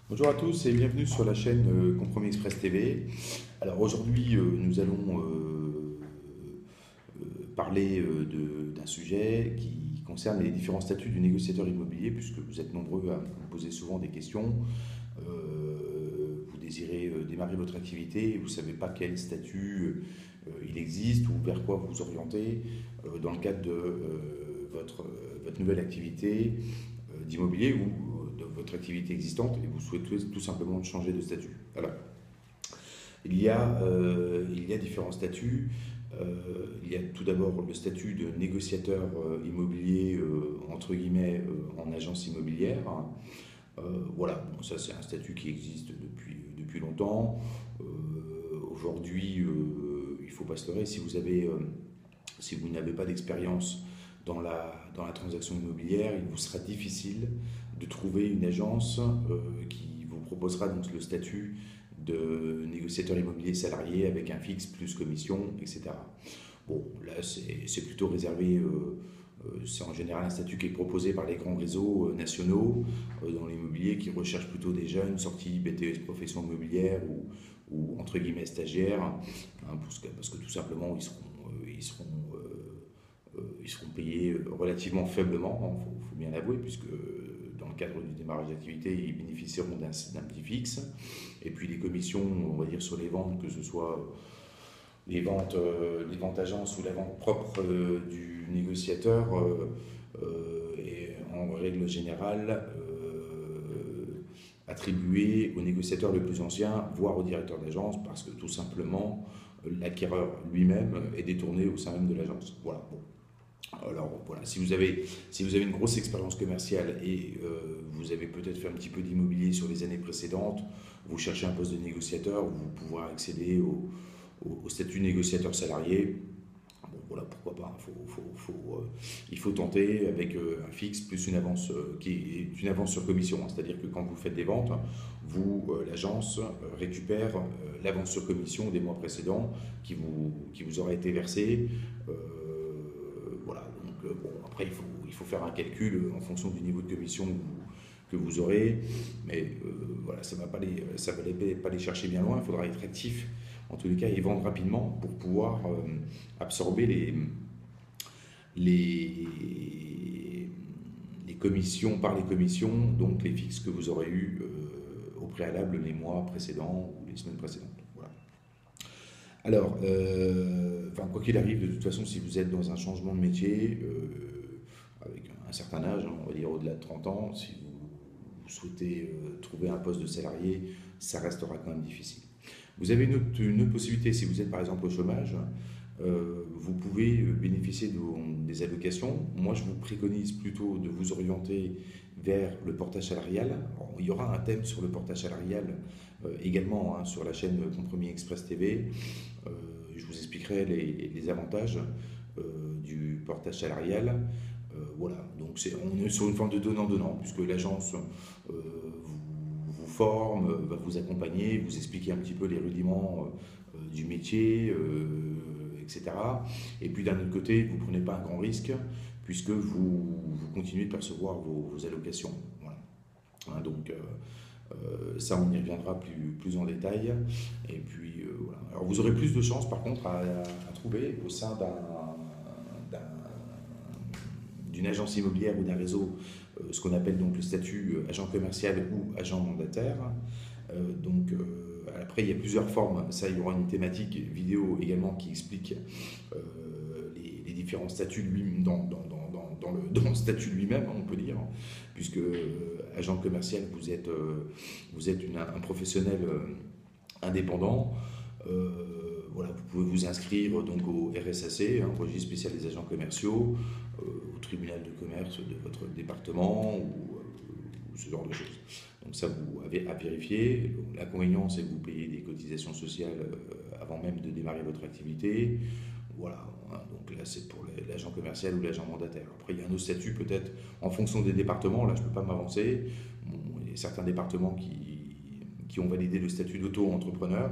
Bonjour à tous et bienvenue sur la chaîne Compromis Express TV. Alors aujourd'hui, nous allons parler d'un sujet qui concerne les différents statuts du négociateur immobilier, puisque vous êtes nombreux à me poser souvent des questions. Vous désirez démarrer votre activité et vous ne savez pas quel statut il existe ou vers quoi vous orienter dans le cadre de votre nouvelle activité d'immobilier ou de votre activité existante et vous souhaitez tout simplement changer de statut. Alors, il y a différents statuts. Il y a tout d'abord le statut de négociateur immobilier, entre guillemets, en agence immobilière. Voilà, bon, ça c'est un statut qui existe depuis longtemps. Aujourd'hui, il ne faut pas se leurrer, si vous n'avez pas d'expérience dans la transaction immobilière, il vous sera difficile de trouver une agence qui vous proposera donc le statut de négociateur immobilier salarié avec un fixe plus commission, etc. Bon, là c'est plutôt réservé, c'est en général un statut qui est proposé par les grands réseaux nationaux dans l'immobilier qui recherchent plutôt des jeunes sortis BTS profession immobilière ou entre guillemets stagiaires, hein, parce que tout simplement ils seront payés relativement faiblement, il faut bien l'avouer, puisque dans le cadre du démarrage d'activité, ils bénéficieront d'un petit fixe. Et puis les commissions, on va dire, sur les ventes, que ce soit les ventes agences ou la vente propre du négociateur, est en règle générale attribuée au négociateur le plus ancien, voire au directeur d'agence, parce que tout simplement, l'acquéreur lui-même est détourné au sein même de l'agence. Voilà. Bon. Alors voilà, si vous avez une grosse expérience commerciale et vous avez peut-être fait un petit peu d'immobilier sur les années précédentes, vous cherchez un poste de négociateur, vous pouvez accéder au statut négociateur salarié. Bon, voilà, pourquoi pas. Il faut tenter avec un fixe plus une avance qui est une avance sur commission. Hein. C'est-à-dire que quand vous faites des ventes, l'agence récupère l'avance sur commission des mois précédents qui vous aura été versée. Euh, voilà, donc bon, après il faut faire un calcul en fonction du niveau de commission que vous aurez, mais voilà, ça va pas les chercher bien loin, il faudra être actif en tous les cas et vendre rapidement pour pouvoir absorber les, les commissions par les commissions, donc les fixes que vous aurez eu au préalable les mois précédents ou les semaines précédentes. Voilà. Alors, enfin, quoi qu'il arrive, de toute façon, si vous êtes dans un changement de métier, avec un certain âge, hein, on va dire au-delà de 30 ans, si vous souhaitez trouver un poste de salarié, ça restera quand même difficile. Vous avez une autre possibilité, si vous êtes par exemple au chômage, vous pouvez bénéficier des allocations. Moi, je vous préconise plutôt de vous orienter vers le portage salarial. Alors, il y aura un thème sur le portage salarial également hein, sur la chaîne Compromis Express TV. Euh, je vous expliquerai les avantages du portage salarial. Voilà, donc on est sur une forme de donnant-donnant, puisque l'agence vous forme, va vous accompagner, vous expliquer un petit peu les rudiments du métier, etc. Et puis d'un autre côté, vous ne prenez pas un grand risque, puisque vous continuez de percevoir vos allocations. Voilà. Hein, donc ça, on y reviendra plus en détail. Et puis voilà. Alors vous aurez plus de chances par contre à trouver au sein d'une agence immobilière ou d'un réseau ce qu'on appelle donc le statut agent commercial ou agent mandataire. Après, il y a plusieurs formes. Ça, il y aura une thématique vidéo également qui explique les différents statuts dans le statut lui-même, on peut dire, puisque agent commercial, vous êtes un professionnel indépendant. Voilà, vous pouvez vous inscrire donc au RSAC, hein, registre spécial des agents commerciaux, au tribunal de commerce de votre département ou ce genre de choses. Donc ça, vous avez à vérifier. L'inconvénient, c'est que vous payez des cotisations sociales avant même de démarrer votre activité. Voilà, hein, donc là, c'est pour l'agent commercial ou l'agent mandataire. Après, il y a un autre statut peut-être en fonction des départements. Là, je ne peux pas m'avancer. Bon, il y a certains départements qui ont validé le statut d'auto-entrepreneur.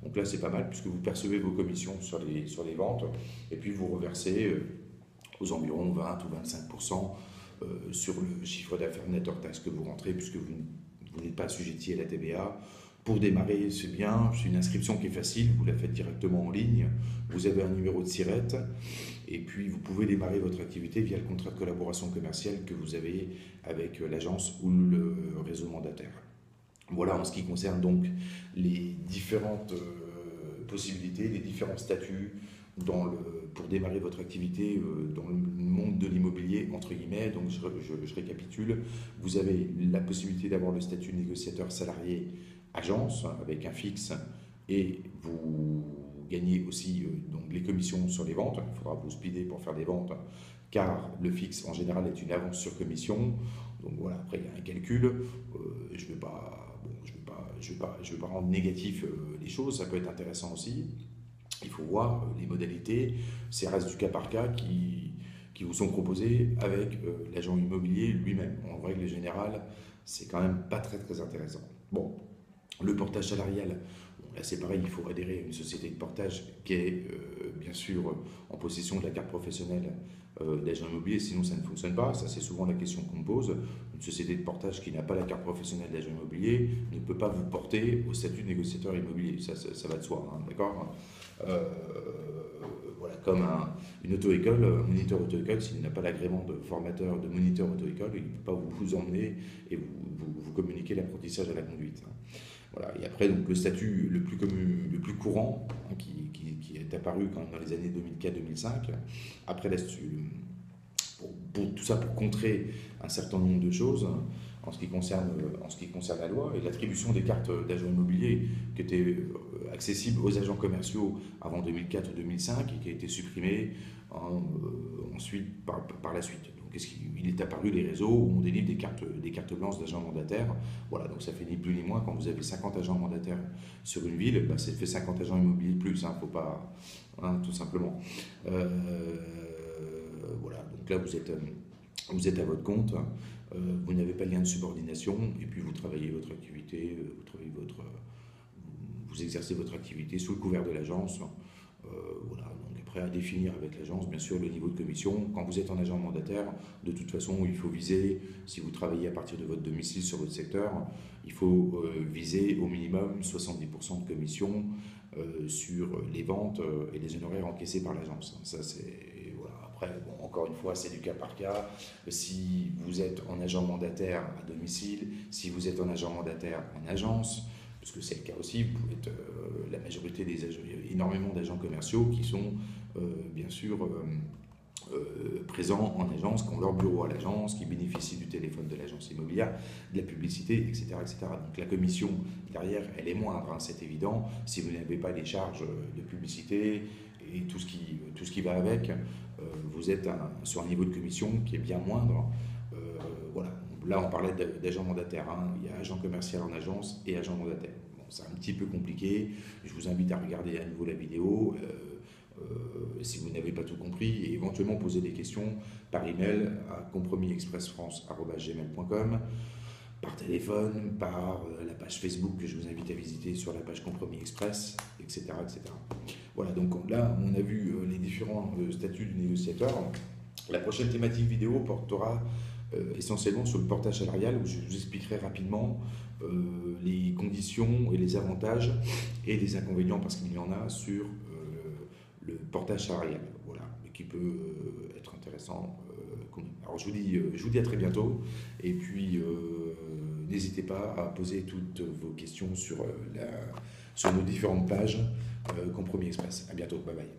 Donc là, c'est pas mal puisque vous percevez vos commissions sur les ventes et puis vous reversez aux environs 20 ou 25% sur le chiffre d'affaires net hors taxe que vous rentrez puisque vous n'êtes pas assujetti à la TVA. Pour démarrer, c'est bien, c'est une inscription qui est facile, vous la faites directement en ligne, vous avez un numéro de SIRET, et puis vous pouvez démarrer votre activité via le contrat de collaboration commerciale que vous avez avec l'agence ou le réseau mandataire. Voilà en ce qui concerne donc les différentes possibilités, les différents statuts pour démarrer votre activité dans le monde de l'immobilier, entre guillemets. Donc je récapitule, vous avez la possibilité d'avoir le statut de négociateur salarié agence avec un fixe, et vous gagnez aussi donc les commissions sur les ventes. Il faudra vous speeder pour faire des ventes, car le fixe en général est une avance sur commission. Donc voilà, après il y a un calcul. Je ne vais pas rendre négatif les choses, ça peut être intéressant aussi. Il faut voir les modalités, c'est reste du cas par cas qui vous sont proposés avec l'agent immobilier lui-même. En règle générale, c'est quand même pas très très intéressant. Bon, le portage salarial, bon, là c'est pareil, il faut adhérer à une société de portage qui est bien sûr en possession de la carte professionnelle d'agent immobilier, sinon ça ne fonctionne pas. Ça, c'est souvent la question qu'on me pose. Une société de portage qui n'a pas la carte professionnelle d'agent immobilier ne peut pas vous porter au statut de négociateur immobilier. Ça va de soi, hein, d'accord. Voilà, comme une auto-école, un moniteur auto-école, s'il n'a pas l'agrément de formateur de moniteur auto-école, il ne peut pas vous emmener et vous communiquer l'apprentissage à la conduite. Voilà. Et après, donc, le statut le plus courant, hein, qui est apparu quand même dans les années 2004-2005, après tout ça pour contrer un certain nombre de choses en ce qui concerne la loi, et l'attribution des cartes d'agents immobiliers qui étaient accessibles aux agents commerciaux avant 2004 ou 2005 et qui a été supprimée ensuite par la suite. Donc, il est apparu les réseaux où on délivre des cartes blanches d'agents mandataires. Voilà, donc ça fait ni plus ni moins. Quand vous avez 50 agents mandataires sur une ville, ça fait 50 agents immobiliers de plus, hein, faut pas, hein, tout simplement. Voilà, donc là vous êtes à votre compte, vous n'avez pas de lien de subordination, et puis vous travaillez votre activité, vous exercez votre activité sous le couvert de l'agence. Voilà, donc après à définir avec l'agence, bien sûr, le niveau de commission. Quand vous êtes en agent mandataire, de toute façon, il faut viser, si vous travaillez à partir de votre domicile sur votre secteur, il faut viser au minimum 70% de commission sur les ventes et les honoraires encaissés par l'agence. Ça, c'est, voilà. Après, bon, encore une fois, c'est du cas par cas. Si vous êtes en agent mandataire à domicile, si vous êtes en agent mandataire en agence, parce que c'est le cas aussi, vous pouvez être la majorité des agents, il y a énormément d'agents commerciaux qui sont bien sûr présents en agence, qui ont leur bureau à l'agence, qui bénéficient du téléphone de l'agence immobilière, de la publicité, etc., etc. Donc la commission derrière, elle est moindre, hein, c'est évident. Si vous n'avez pas les charges de publicité et tout ce qui va avec, vous êtes sur un niveau de commission qui est bien moindre. Voilà. Là, on parlait d'agent mandataire, hein. Il y a agent commercial en agence et agent mandataire. Bon, c'est un petit peu compliqué. Je vous invite à regarder à nouveau la vidéo si vous n'avez pas tout compris, et éventuellement poser des questions par email à compromisexpressfrance@gmail.com, par téléphone, par la page Facebook que je vous invite à visiter sur la page Compromis Express, etc., etc. Voilà, donc là, on a vu les différents statuts du négociateur. La prochaine thématique vidéo portera essentiellement sur le portage salarial, où je vous expliquerai rapidement les conditions et les avantages et les inconvénients, parce qu'il y en a, sur le portage salarial, voilà, qui peut être intéressant. Alors je vous dis à très bientôt, et puis n'hésitez pas à poser toutes vos questions sur nos différentes pages Compromis Express. À bientôt, bye bye.